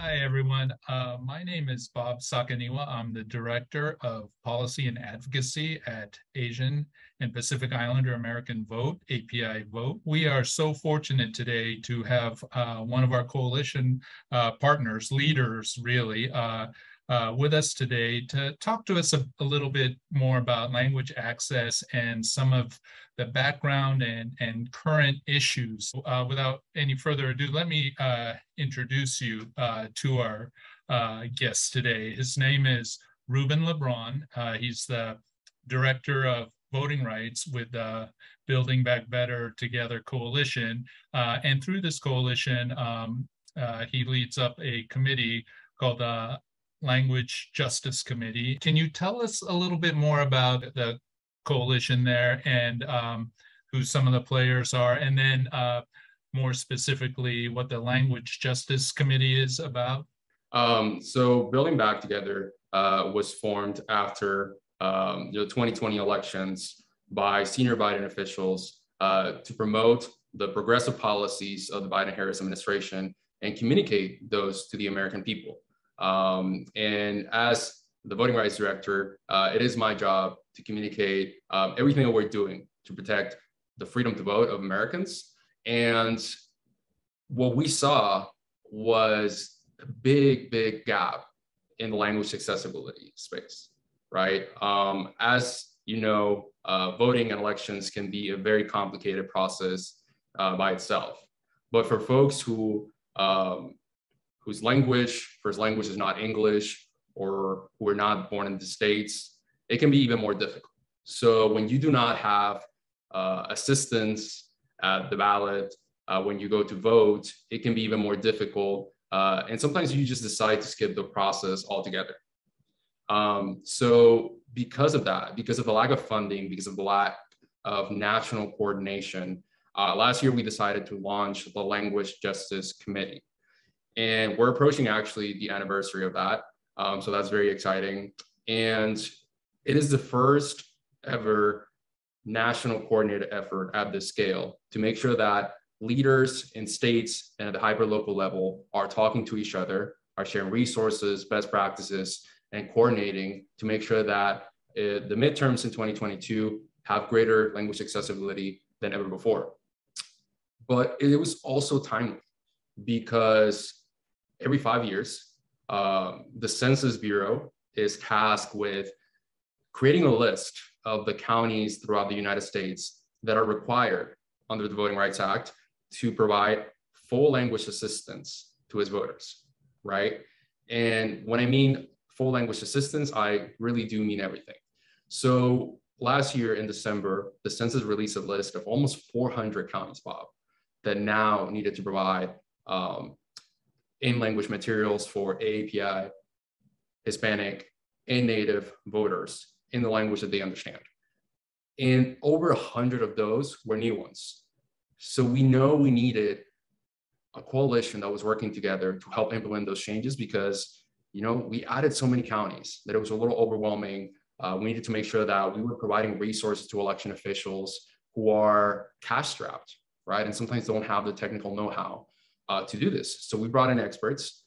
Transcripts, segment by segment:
Hi, everyone. My name is Bob Sakaniwa. I'm the Director of Policy and Advocacy at Asian and Pacific Islander American Vote, API Vote. We are so fortunate today to have one of our coalition partners, leaders really, with us today to talk to us a little bit more about language access and some of the background and current issues. Without any further ado, let me introduce you to our guest today. His name is Ruben LeBron. He's the Director of Voting Rights with Building Back Better Together Coalition. And through this coalition, he leads up a committee called the Language Justice Committee. Can you tell us a little bit more about the coalition there and who some of the players are, and then more specifically what the Language Justice Committee is about? So Building Back Together was formed after the 2020 elections by senior Biden officials to promote the progressive policies of the Biden-Harris administration and communicate those to the American people. And as the voting rights director, it is my job to communicate everything that we're doing to protect the freedom to vote of Americans. And what we saw was a big gap in the language accessibility space, right? As you know, voting and elections can be a very complicated process by itself. But for folks whose first language is not English, or who are not born in the States, it can be even more difficult. So when you do not have assistance at the ballot, when you go to vote, it can be even more difficult. And sometimes you just decide to skip the process altogether. So because of that, because of the lack of funding, because of the lack of national coordination, last year we decided to launch the Language Justice Committee. And we're approaching actually the anniversary of that. So that's very exciting. And it is the first ever national coordinated effort at this scale to make sure that leaders in states and at the hyperlocal level are talking to each other, are sharing resources, best practices, and coordinating to make sure that the midterms in 2022 have greater language accessibility than ever before. But it was also timely because every 5 years, the Census Bureau is tasked with creating a list of the counties throughout the United States that are required under the Voting Rights Act to provide full language assistance to its voters, right? And when I mean full language assistance, I really do mean everything. So last year in December, the census released a list of almost 400 counties, Bob, that now needed to provide in-language materials for AAPI, Hispanic, and Native voters in the language that they understand. And over 100 of those were new ones. So we know we needed a coalition that was working together to help implement those changes because, you know, we added so many counties that it was a little overwhelming. We needed to make sure that we were providing resources to election officials who are cash-strapped, right? And sometimes don't have the technical know-how to do this. So we brought in experts.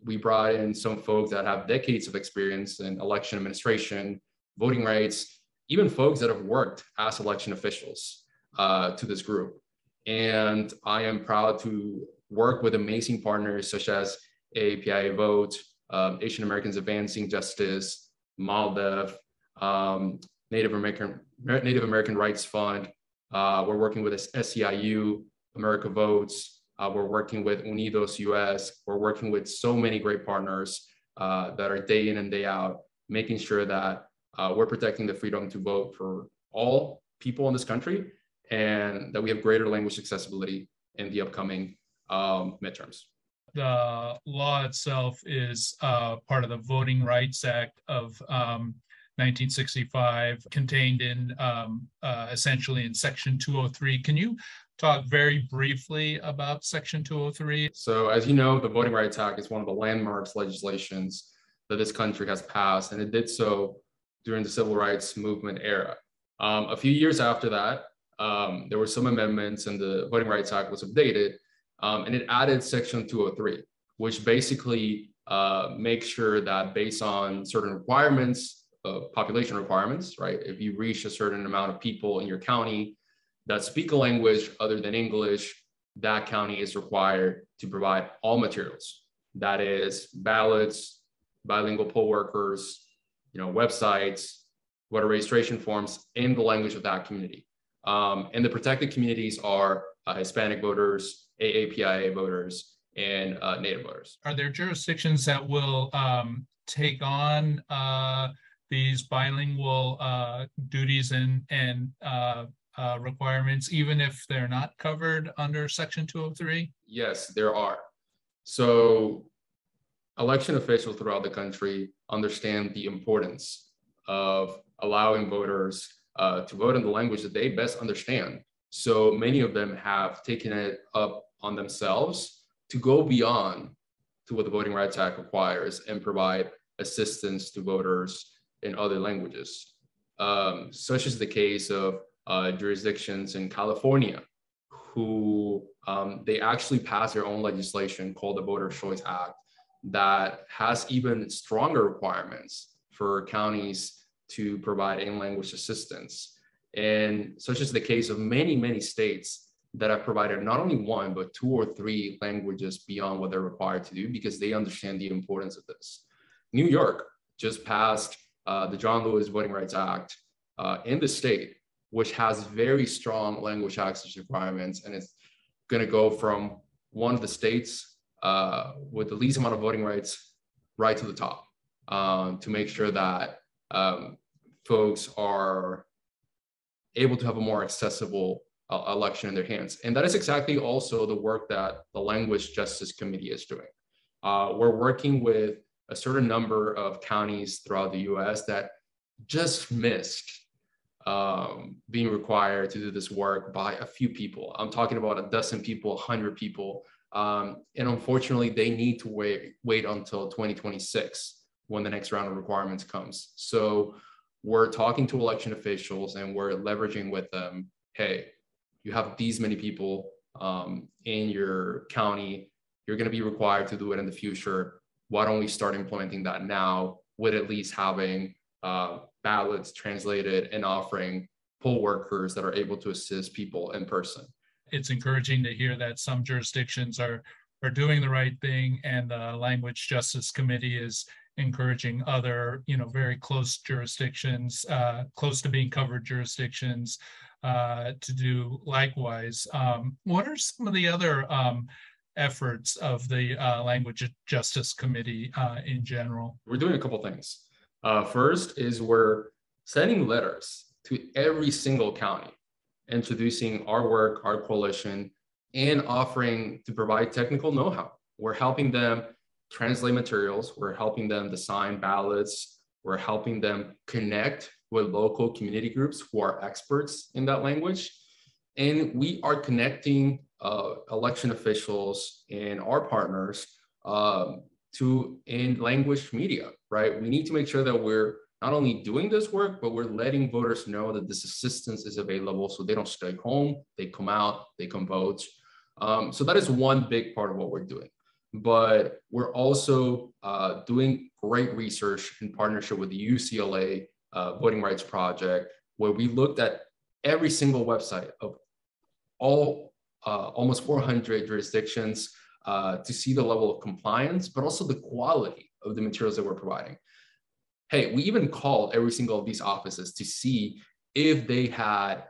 We brought in some folks that have decades of experience in election administration, voting rights, even folks that have worked as election officials to this group. And I am proud to work with amazing partners such as AAPI Vote, Asian Americans Advancing Justice, MALDEF, Native American Rights Fund. We're working with SEIU, America Votes. We're working with Unidos US. We're working with so many great partners that are day in and day out, making sure that we're protecting the freedom to vote for all people in this country and that we have greater language accessibility in the upcoming midterms. The law itself is part of the Voting Rights Act of 1965, contained in essentially in Section 203. Can you talk very briefly about Section 203? So as you know, the Voting Rights Act is one of the landmarks legislations that this country has passed, and it did so during the Civil Rights Movement era. A few years after that, there were some amendments and the Voting Rights Act was updated, and it added Section 203, which basically makes sure that based on certain requirements, population requirements, right? If you reach a certain amount of people in your county that speak a language other than English, that county is required to provide all materials. That is ballots, bilingual poll workers, websites, voter registration forms in the language of that community. And the protected communities are Hispanic voters, AAPI voters, and Native voters. Are there jurisdictions that will take on these bilingual duties and requirements, even if they're not covered under Section 203? Yes, there are. So election officials throughout the country understand the importance of allowing voters to vote in the language that they best understand. So many of them have taken it up on themselves to go beyond to what the Voting Rights Act requires and provide assistance to voters in other languages, such as the case of jurisdictions in California who they actually passed their own legislation called the Voter Choice Act that has even stronger requirements for counties to provide in-language assistance. And such is the case of many, many states that have provided not only one, but 2 or 3 languages beyond what they're required to do because they understand the importance of this. New York just passed the John Lewis Voting Rights Act in the state, which has very strong language access requirements. And it's going to go from one of the states with the least amount of voting rights right to the top to make sure that folks are able to have a more accessible election in their hands. And that is exactly also the work that the Language Justice Committee is doing. We're working with a certain number of counties throughout the US that just missed being required to do this work by a few people. I'm talking about a dozen people, 100 people. And unfortunately, they need to wait until 2026 when the next round of requirements comes. So we're talking to election officials and we're leveraging with them, hey, you have these many people in your county, you're going to be required to do it in the future. Why don't we start implementing that now with at least having ballots translated and offering poll workers that are able to assist people in person. It's encouraging to hear that some jurisdictions are doing the right thing, and the Language Justice Committee is encouraging other, very close jurisdictions, close to being covered jurisdictions, to do likewise. What are some of the other efforts of the Language Justice Committee in general? We're doing a couple things. First is we're sending letters to every single county, introducing our work, our coalition, and offering to provide technical know-how. We're helping them translate materials. We're helping them design ballots. We're helping them connect with local community groups who are experts in that language. And we are connecting election officials and our partners to in-language media, right? We need to make sure that we're not only doing this work, but we're letting voters know that this assistance is available so they don't stay home, they come out, they come vote. So that is one big part of what we're doing. But we're also doing great research in partnership with the UCLA Voting Rights Project, where we looked at every single website of all almost 400 jurisdictions to see the level of compliance, but also the quality of the materials that we're providing. Hey, we even called every single of these offices to see if they had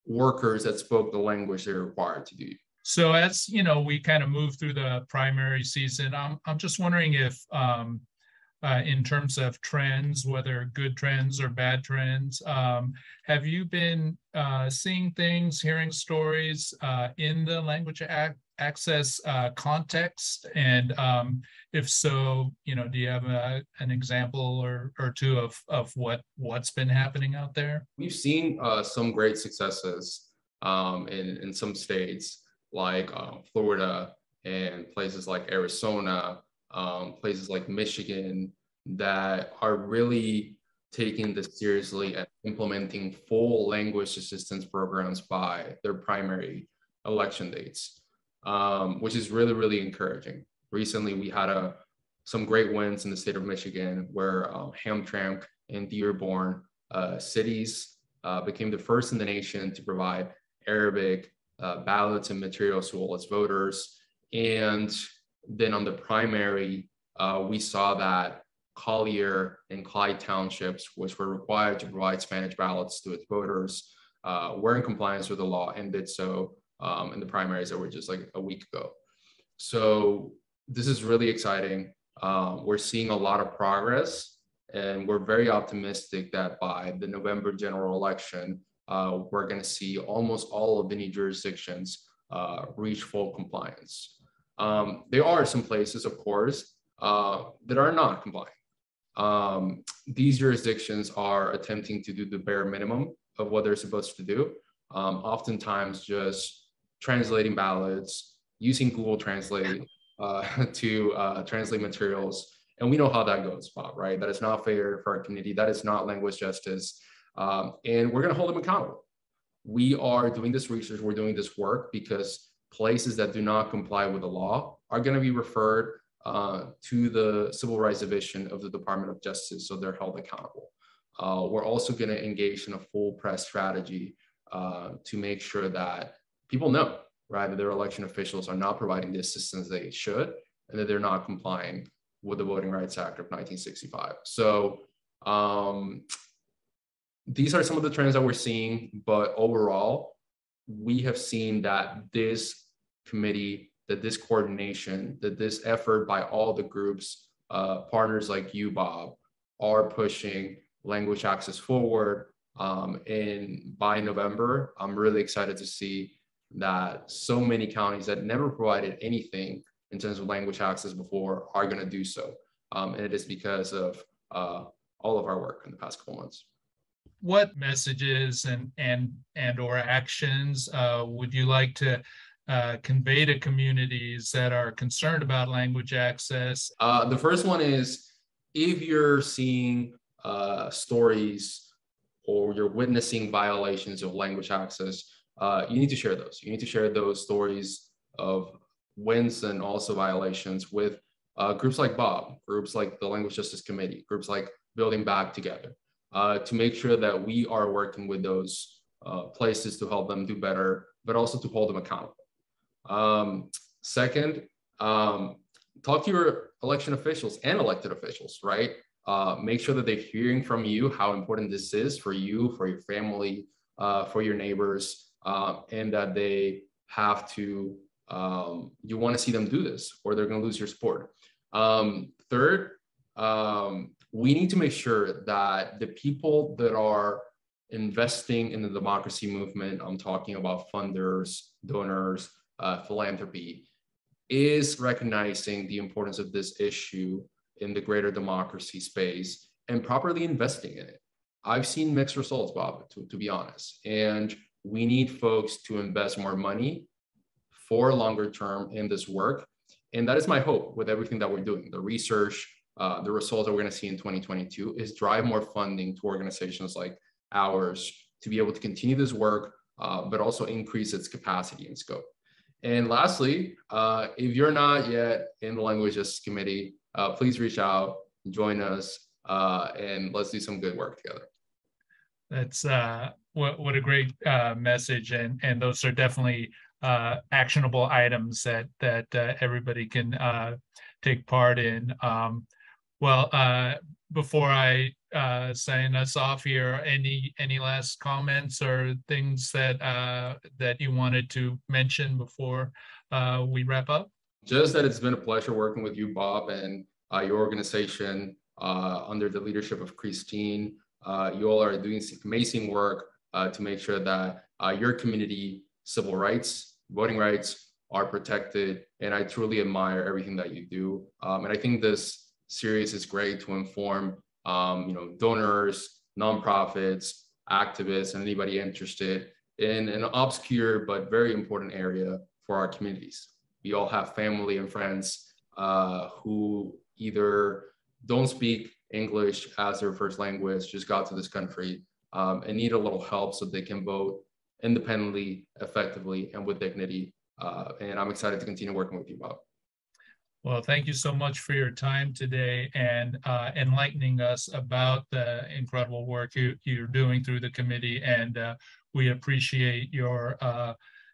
workers that spoke the language they're required to do. So as we kind of move through the primary season, I'm just wondering if in terms of trends, whether good trends or bad trends, have you been seeing things, hearing stories in the language access context? And if so, do you have an example or two of what's been happening out there? We've seen some great successes in some states like Florida and places like Arizona, places like Michigan, that are really taking this seriously and implementing full language assistance programs by their primary election dates. which is really, really encouraging. Recently, we had some great wins in the state of Michigan, where Hamtramck and Dearborn cities became the first in the nation to provide Arabic ballots and materials to all its voters. And then on the primary, we saw that Collier and Clyde townships, which were required to provide Spanish ballots to its voters, were in compliance with the law and did so in the primaries that were just like a week ago. So this is really exciting. We're seeing a lot of progress, and we're very optimistic that by the November general election, we're going to see almost all of the new jurisdictions reach full compliance. There are some places, of course, that are not compliant. These jurisdictions are attempting to do the bare minimum of what they're supposed to do, oftentimes just translating ballots, using Google Translate to translate materials. And we know how that goes, Bob, right? That is not fair for our community. That is not language justice. And we're going to hold them accountable. We are doing this research, we're doing this work because places that do not comply with the law are going to be referred to the Civil Rights Division of the Department of Justice, so they're held accountable. We're also going to engage in a full press strategy to make sure that people know, right, that their election officials are not providing the assistance they should, and that they're not complying with the Voting Rights Act of 1965. So these are some of the trends that we're seeing, but overall, we have seen that this committee, that this coordination, that this effort by all the groups, partners like you, Bob, are pushing language access forward. And by November, I'm really excited to see that so many counties that never provided anything in terms of language access before are going to do so. And it is because of all of our work in the past couple months. What messages and or actions would you like to convey to communities that are concerned about language access? The first one is, if you're seeing stories or you're witnessing violations of language access, you need to share those. You need to share those stories of wins and also violations with groups like Bob, groups like the Language Justice Committee, groups like Building Back Together, to make sure that we are working with those places to help them do better, but also to hold them accountable. Second, talk to your election officials and elected officials, right? Make sure that they're hearing from you how important this is for you, for your family, for your neighbors, and that they have to, you want to see them do this or they're going to lose your support. Third, we need to make sure that the people that are investing in the democracy movement, I'm talking about funders, donors, philanthropy, is recognizing the importance of this issue in the greater democracy space and properly investing in it. I've seen mixed results, Bob, to be honest, and we need folks to invest more money for longer term in this work. And that is my hope with everything that we're doing. The research, the results that we're going to see in 2022 is drive more funding to organizations like ours to be able to continue this work, but also increase its capacity and scope. And lastly, if you're not yet in the Language Justice Committee, please reach out, join us, and let's do some good work together. That's what a great message, and those are definitely actionable items that everybody can take part in. Before I sign us off here, any last comments or things that you wanted to mention before we wrap up? Just that it's been a pleasure working with you, Bob, and your organization under the leadership of Christine. You all are doing some amazing work to make sure that your community civil rights, voting rights are protected. And I truly admire everything that you do. And I think this series is great to inform donors, nonprofits, activists, and anybody interested in an obscure but very important area for our communities. We all have family and friends who either don't speak English as their first language, just got to this country, and need a little help so they can vote independently, effectively, and with dignity And I'm excited to continue working with you, Bob. Well, thank you so much for your time today and enlightening us about the incredible work you're doing through the committee. And we appreciate your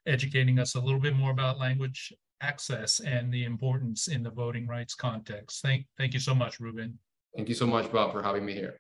educating us a little bit more about language access and the importance in the voting rights context. Thank you so much, Ruben. Thank you so much, Bob, for having me here.